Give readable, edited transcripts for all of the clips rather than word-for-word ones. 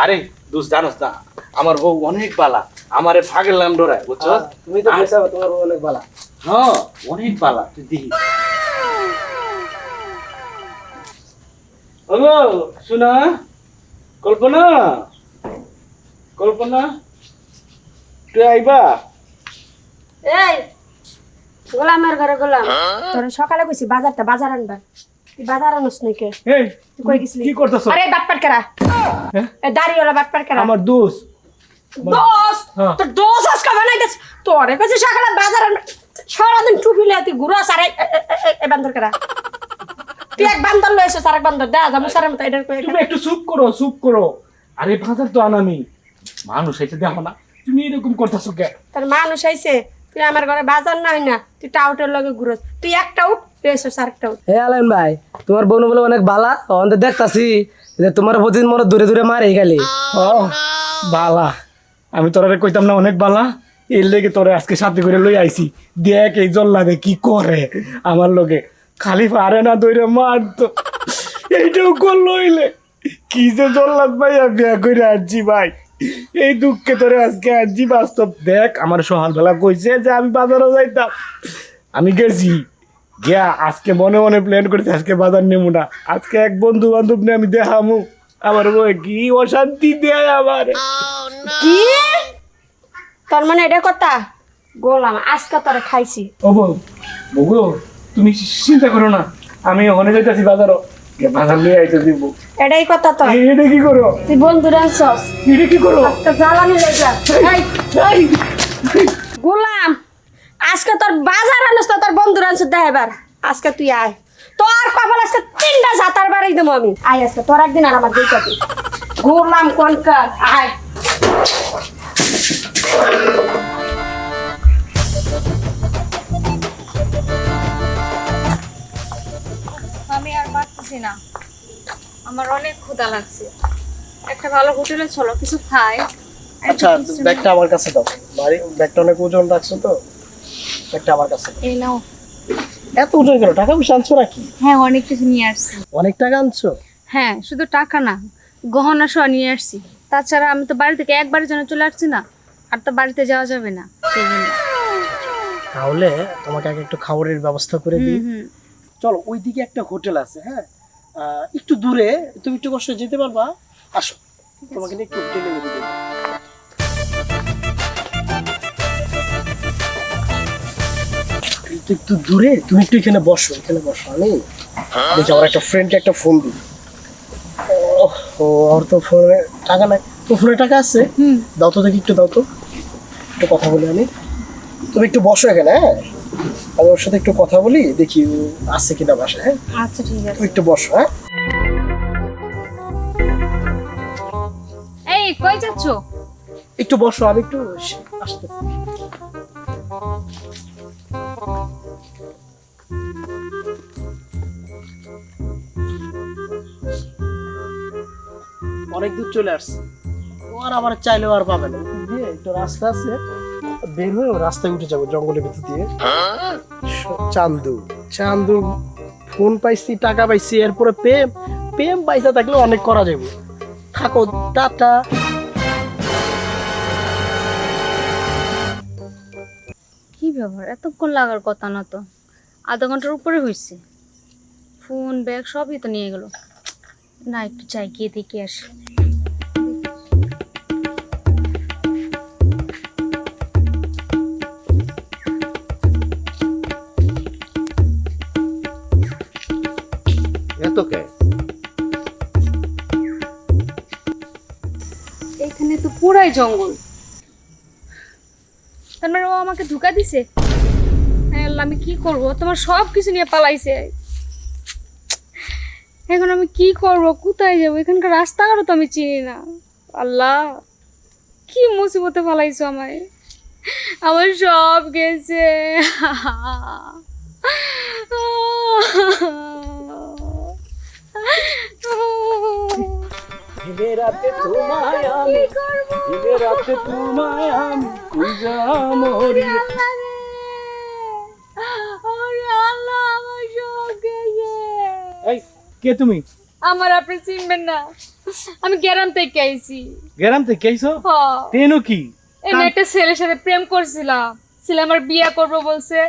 আরে দোষ জানোস না, আমার বউ অনেক বালা, আমারে ভাগের নাম ডরায়, বুঝছো? তুমি তো কইছো তোমার বউ অনেক ভালো। হ্যাঁ অনেক বালা, তুই দেখি। ওগো শোনা, কল্পনা, কল্পনা তুই আইবা? এই গোলামের ঘরে গোলাম, তোর সকালে কইছি বাজার আনবা, তুই বাজার আনস নাকি? এই তুই কই গেছিলি? কি করতেছ? আরে বাটপার কারা, হ্যাঁ? এই দাড়িওয়ালা বাটপার কারা? আমার দোষ। দোস, হ্যাঁ। তোর দোস আজকে বানাইতেছ, তোরে কইছি সকালে বাজার আনবা, সারাদিন টুপি লিয়ে তুই ঘুরাস। আরে এ বান্দর কারা? তুই এক বান্দর লয়ে এসেছিস, আরেক বান্দর দা জামু সারের মতো এটার কই। তুমি একটু চুপ করো, চুপ করো। আরে বাজার তো আনামি, মানুষ এসে দেখো না, তুমি এরকম করতেছো কে? তোর মানুষ আইছে, তুই আমার ঘরে বাজার নাই না, তুই টাউটের লগে ঘুরস, তুই একটা উঠ তুই এসেছিস আরেকটা উঠ। হে আলাইন ভাই, তোমার বোন বলে অনেক ভালো, অন্ত দেখতাছি যে তোমার প্রতিদিন মোর দূরে দূরে মারে গেলি। ও বালা, আমি তোরে কইতাম না অনেক বালা, এর লেগে তোরে আজকে সাথে করে লই আইছি। দেখ এই জল্লাদে কি করে আমার লগে, খালি পারে না দইরে মারতো, এইটাও করলো হইলে। কি যে জল্লাদ ভাইয়া বিয়া করে আনছি ভাই, এই দুঃখে তোরে আজকে আনছি। বাস্তব দেখ, আমার সকালবেলা কইছে যে আমি বাজারে যাইতাম, আমি গেছি গিয়া আজকে মনে মনে প্ল্যান করেছি আজকে বাজার নেবো না, আজকে এক বন্ধু বান্ধব নিয়ে আমি দেখামু। আমার বউ কি অশান্তি দেয় আমার। কি তোর মানে এটা কথা? গোলাম আজকে তোরে খাইছি। ও বউ, বউ তুমি চিন্তা করো না, আমি ওখানে যাইতেছি বাজারও, বাজার নিয়ে আইতে দিব। এটাই কথা তোর? এটা কি করো? তুই বন্ধু আনছস, এটা কি করো? আজকে জ্বালানি লেগা। গোলাম আজকে তোর বাজার আনস তো তোর বন্ধু আনছ দেখাবার, আজকে তুই আয়, তোর কপাল আজকে 3টা জাতার বাড়াই দেবো আমি। আয় আজকে তোর একদিন আর আমার দুইটা দিন। গোলাম কোনকার আয়। আমি আর পারতেছি না, আমার অনেক ক্ষুধা লাগছে। একটা ভালো হোটেলে চলো, কিছু খাই। আচ্ছা ব্যাগটা আমার কাছে দাও, বাড়ি ব্যাগটা অনেক ওজন রাখছো তো, ব্যাগটা আমার কাছে দাও। এই নাও। এত ওজন কেন? টাকা পয়সা আনছো নাকি? হ্যাঁ অনেক কিছু নিয়ে আসছি। অনেক টাকা আনছো? হ্যাঁ শুধু টাকা না, গহনা সহ নিয়ে আসছি। তাছাড়া আমি তো বাড়ি থেকে একবারের জন্য চলে আসছি না, আর তো বাড়িতে যাওয়া যাবে না, সেই জন্য। তাহলে তোমাকে আগে একটু খাবারের ব্যবস্থা করে দিই। হুম। চলো ওইদিকে একটা হোটেল আছে, হ্যাঁ একটু দূরে, তুমি একটু কষ্ট যেতে পারবা? আসো তোমাকে নিয়ে একটু হোটেলে নিয়ে দেবো। একটু দূরে, তুমি একটু এখানে বসো, এখানে বসো। আমি দেখি আমার একটা ফ্রেন্ডকে একটা ফোন দিই। ও ওর তো ফোনে টাকা নাই। তো ফোনে টাকা আছে? দাও তো দেখি, একটু দাও তো, একটু কথা বলি আমি। তুমি একটু বসো এখানে, হ্যাঁ আমি ওর সাথে একটু কথা বলি, দেখি ও আছে কিনা বাসায়। হ্যাঁ আচ্ছা ঠিক আছে। তুমি একটু বসো। হ্যাঁ এই কই যাচ্ছ? একটু বসো, আমি একটু আসতেছি। অনেক দূর চলে আসছে, ও আর আবার চাইলেও আর পাবে না। দিয়ে একটু রাস্তা আছে, বের হয়ে ও রাস্তায় উঠে যাবো জঙ্গলের ভিতর দিয়ে। চান্দু চান্দু ফোন পাইছি, টাকা পাইছি, এরপরে প্রেম প্রেম পয়সা থাকলে অনেক করা যাবে। থাকো, টাটা। কি ব্যাপার, এতক্ষণ লাগার কথা না তো, আধা ঘন্টার উপরে হয়েছে। ফোন ব্যাগ সবই তো নিয়ে গেল। না একটু চাই, গিয়ে দেখে আসি। এত কে? এখানে তো পুরাই জঙ্গল, তার মানে ও আমাকে ধোঁকা দিছে। হ্যাঁ আল্লাহ, আমি কি করব? তোমার সব কিছু নিয়ে পালাইছে। এখন আমি কি করব? কোথায় যাবো? এখানকার রাস্তাঘাটও তো আমি চিনি না। আল্লাহ, কি মুসিবতে পালাইছো আমায়। আমার সব গেছে। দিনে রাতে তোমায় আমি, দিনে রাতে তোমায় আমি খুঁজা মরি। আল্লাহ, আমার সব গেছে। এই কে তুমি? আমার আপনি চিনবেন না, আমি গ্রাম থেকে আইছি। গ্রাম থেকে আইছো? হ, তেনো কি? এনে একটা ছেলের সাথে প্রেম করছিলাম, ছেলে আমার বিয়ে করবো বলছে।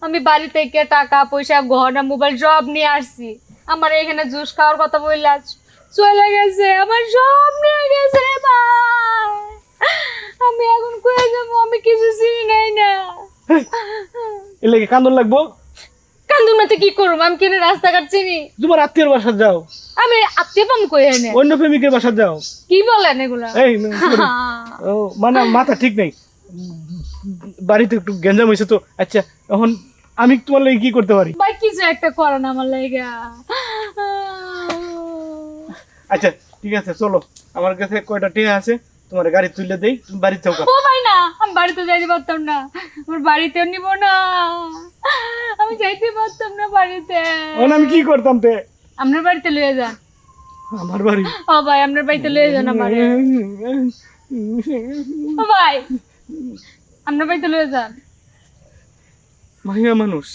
আমি বাড়ি থেকে টাকা পয়সা গহনা মোবাইল সব নিয়ে আসছি। আমার এখানে জুস খাওয়ার কথা বললে চলে গেছে, আমার সব নিয়ে গেছে রে ভাই। আমি এখন কয়ে যাবো, আমি কিছু চিনি নাই না। এর লাগে কান্দন লাগবো? কান্দুন না তো কি করবো, আমি কিনে রাস্তাঘাট চিনি। তোমার আত্মীয়র বাসা যাও, আমি আত্মীয় পাম কই এনে। অন্য প্রেমিকের বাসা যাও। কি বলেন এগুলা? এই sorry। ও মানে মাথা ঠিক নেই, বাড়িতে একটু গেঞ্জাম হয়েছে তো। আচ্ছা এখন আমি তোমার লাগে কি করতে পারি? ভাই কিছু একটা করো না আমার লাগা। আচ্ছা ঠিক আছে, চলো আমার কাছে কয়টা টিয়া আছে, তোমার গাড়ি তুলে দেই, তুমি বাড়ি যাও। ও ভাই না, আমি বাড়িতে যাইতে পারতাম না, আমার বাড়িতেও নিব না, আমি যাইতে পারতাম না বাড়িতে। এখন আমি কি করতাম তে? আপনার বাড়িতে লয়ে যান। আমার বাড়ি? ও ভাই আপনার বাড়িতে লয়ে যান আমারে। ও ভাই আপনার বাড়িতে লয়ে যান। মাহিয়া মানুষ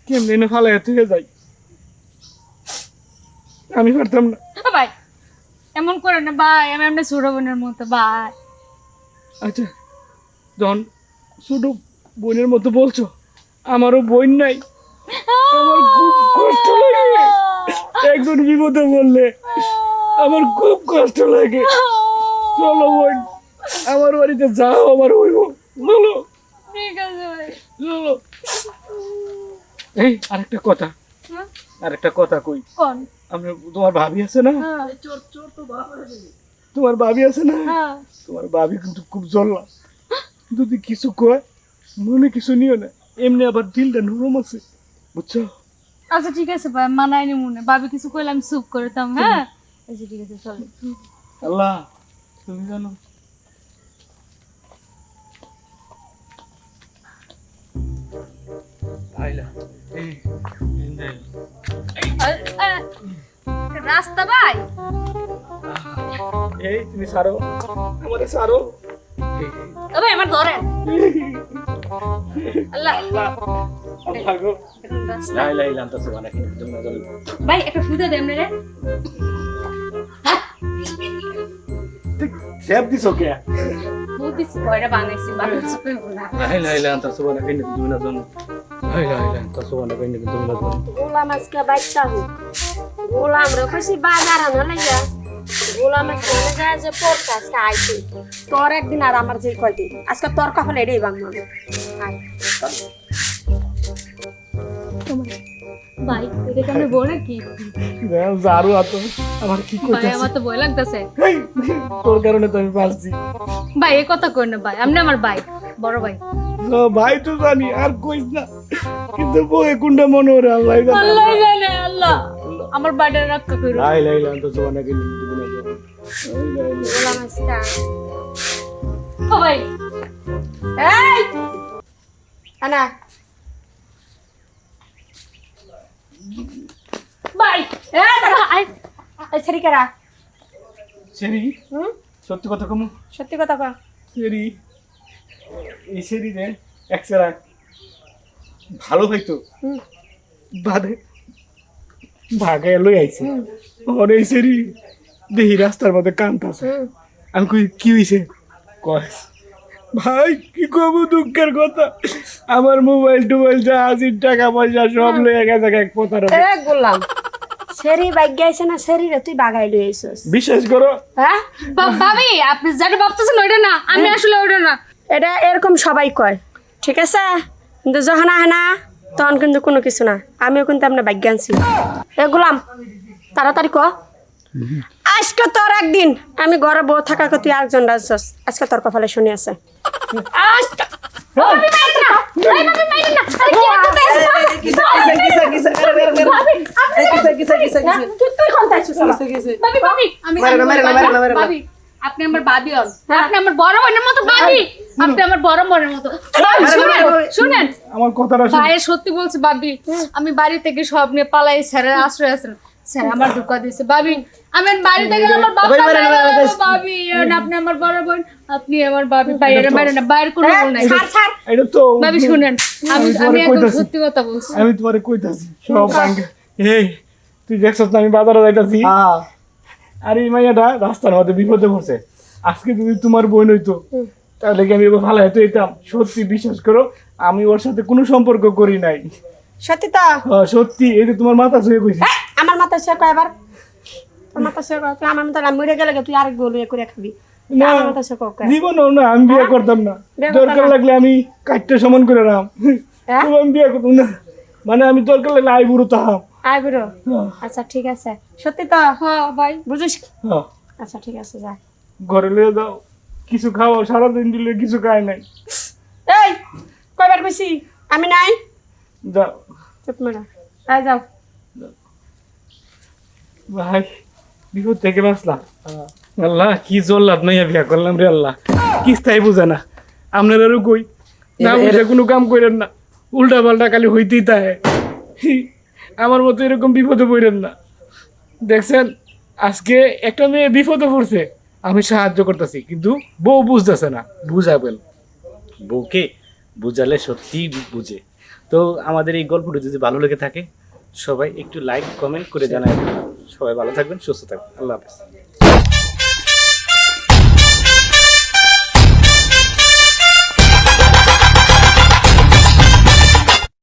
কেমনে এনে ফালাইয়া থেকে যাই, আমি পারতাম না। ও ভাই এমন করে না ভাই, আমি আপনার ছোট বোনের মতো ভাই। আচ্ছা যখন ছোট বোনের মতো বলছো, আমারও বোন নাই, আমার খুব কষ্ট লাগে। একজন বিপদে বললে আমার খুব কষ্ট লাগে। চলো বোন, আমার বাড়িতে যাও, আমার হইব, বলো। ঠিক আছে ভাই। চলো। এই আরেকটা কথা, হ্যাঁ? আরেকটা কথা কই। কোন? আমি তোমার ভাবি আছে না, হ্যাঁ, তোমার ভাবি আছে না, হ্যাঁ। তোমার ভাবি কিন্তু খুব জ্বললা। যদি কিছু কয় মনে কিছু নিও না, এমনি আবার দিলটা নরম আছে, বুঝছো? আচ্ছা ঠিক আছে ভাই, মানায়নি মনে, ভাবি কিছু কইলে আমি চুপ করতাম। হ্যাঁ আচ্ছা ঠিক আছে চলো। আল্লাহ তুমি জানো আইলা এই রাস্তা ভাই, এই তুমি সারো, আমারে সারো। ও ভাই আমার ধরেন। আল্লাহ আল্লাহ গো। এখন রাস্তা। লা ইলাহা ইল্লা আনতা সুবহানাকা ইন্নী কুনতু মিনাজ জালিমিন। ভাই একটা ফুদা দেন রে। সেব দিছো কে? বুদ্ধি কয়টা বানাইছি, বানাইছি কইবো না। লা ইলাহা ইল্লা আনতা সুবহানাকা ইন্নী কুনতু মিনাজ জালিমিন। লা ইলাহা ইল্লা আনতা সুবহানাকা ইন্নী কুনতু মিনাজ জালিমিন। গোলাম আজকে বাইকটা হোক, গোলাম রে কইছি বাজার আনা লাইয়া, গোলাম আজকে যায় যে পড়তে আজকে আইছে। তোর একদিন আর আমার যে কয়দিন, আজকে তোর কপালে এটাই বাংলা। ভাই এটা কেন বল কি? জারু আতো আমার কি ভাই কইতাছ? আমার তো ভয় লাগতেছে। তোর কারণে তো আমি বাঁচছি। ভাই এই কথা কই না ভাই, আপনি আমার ভাই, বড় ভাই। ও ভাই তো জানি, আর কইস না, কিন্তু বই কোনটা মনে হরে আল্লাহ জানে। আল্লাহ জানে, আল্লাহ আমার বাড়ির রক্ষা করুন। লা ইলাহা ইল্লা আনতা সুবহানাকা ইন্নী কুনতু মিনাজ জালিমিন। গোলাম আজকে ও ভাই এই আনা ভাই এই ছেড়ি কারা? সেরি হুম সত্যি কথা কমু, সত্যি কথা কর। সেরি এই সেরি রে একসারা ভালো হইতো হুম বাদে ভাগে লই আইছে। ওর এই সেরি দেখি রাস্তার মধ্যে কান্তাছে। হুম আমি কই কি হইছে? কয় ভাই কি কব দুঃখের কথা, আমার মোবাইল টোবাইল যা আছে টাকা পয়সা সব লয়ে গেছে এক পতার। এ গোলাম সেরি বাইক গাইছে না, সেরি রে তুই বাগাই লই আইছস। বিশ্বাস করো হ্যাঁ ভাবি আপনি যেটা ভাবতেছেন ওইটা না, আমি আসলে ওইটা না। এটা এরকম সবাই কয়, ঠিক আছে, কিন্তু যখন আহে না তখন কিন্তু কোনো কিছু না। আমিও কিন্তু আপনার বাইক আনছি। এ গোলাম তাড়াতাড়ি ক, আজকে তোর একদিন আমি ঘরে বউ থাকাকে তুই আরেকজন রাজছস, আজকে তোর কপালে শুনি আছে। আজকে ভাবি মাইর না, এই ভাবি মাইর না, আরে কি করতেছ? তুই কোন তাইছস? ভাবি ভাবি আমি ভাবি আপনি আমার ভাবি হন, আপনি আমার বড় বোনের মতো ভাবি, আপনি আমার বড় বোনের মতো। শুনেন শুনেন আমার কথাটা শুন। ভাই সত্যি বলছি ভাবি, আমি বাড়ি থেকে সব নিয়ে পালাই, স্যারের আশ্রয় আছেন, স্যার আমার ধোকা দিয়েছে ভাবি। আমি বাড়িতে গেলে আমার বাবা ভাবি, আপনি আমার বড় বোন, আপনি আমার ভাবি, বাইরে বাইরে না, বাইরে কোনো বল নাই। ছাড় ছাড় এটা তো ভাবি শুনেন, আমি আমি তোমারে একদম কইতাছি। সত্যি কথা বলছি। আমি তোমারে কইতাছি সব ভাঙ্গে। এই তুই দেখছস না আমি বাজারে যাইতাছি হ্যাঁ আর এই মাইয়াটা রাস্তার মধ্যে বিপদে পড়ছে। আজকে যদি তোমার বোন হইতো তাহলে কি আমি ওকে ভালো হইতে হইতাম? সত্যি বিশ্বাস করো আমি ওর সাথে কোনো সম্পর্ক করি নাই। সত্যি তো? সত্যি, এই যে তোমার মাথা ছুঁয়ে কইছি। হ্যাঁ, আমার মাথা সে কয়বার, তোর মাথা সে কয়, তুই আমার মতো না মরে গেলে তুই আরেক বলবি করে খাবি। না আমার মাথা সে কয় জীবনও না, আমি বিয়ে করতাম না। বিয়ে করতাম দরকার না? লাগলে আমি কাটতে সমান করে রাম, হ্যাঁ? আমি বিয়ে করতাম না। মানে আমি দরকার লাগলে আই বুড়ো তাহাম। আয় বুড়ো, আচ্ছা ঠিক আছে। সত্যি তো? হ্যাঁ ভাই। বুঝিস? হ্যাঁ, আচ্ছা ঠিক আছে, যা। ঘরে লিয়ে যাও, কিছু খাওয়াও, সারাদিন দিলে কিছু খায় নাই। এই কয়বার কইছি আমি নাই? যাও চুপ মেরা, আয় যাও। ভাই, বিপদ থেকে বাঁচলাম। আল্লাহ কি জল্লাদ নাইয়া বিয়া করলাম রে আল্লাহ, কিস্তাই বুঝে না। আপনারাও কই না বুঝে কোনো কাম করেন না, উল্টা পাল্টা খালি হইতেই তাহে। আমার মতো এরকম বিপদে পড়েন না। দেখছেন আজকে একটা মেয়ে বিপদে পড়ছে, আমি সাহায্য করতেছি, কিন্তু বউ বুঝতেছে না। বুঝাবেন, বউকে বুঝালে সত্যি বুঝে। তো আমাদের এই গল্পটি যদি ভালো লেগে থাকে সবাই একটু লাইক কমেন্ট করে জানাবেন। সবাই ভালো থাকবেন, সুস্থ থাকবেন, আল্লাহ হাফেজ।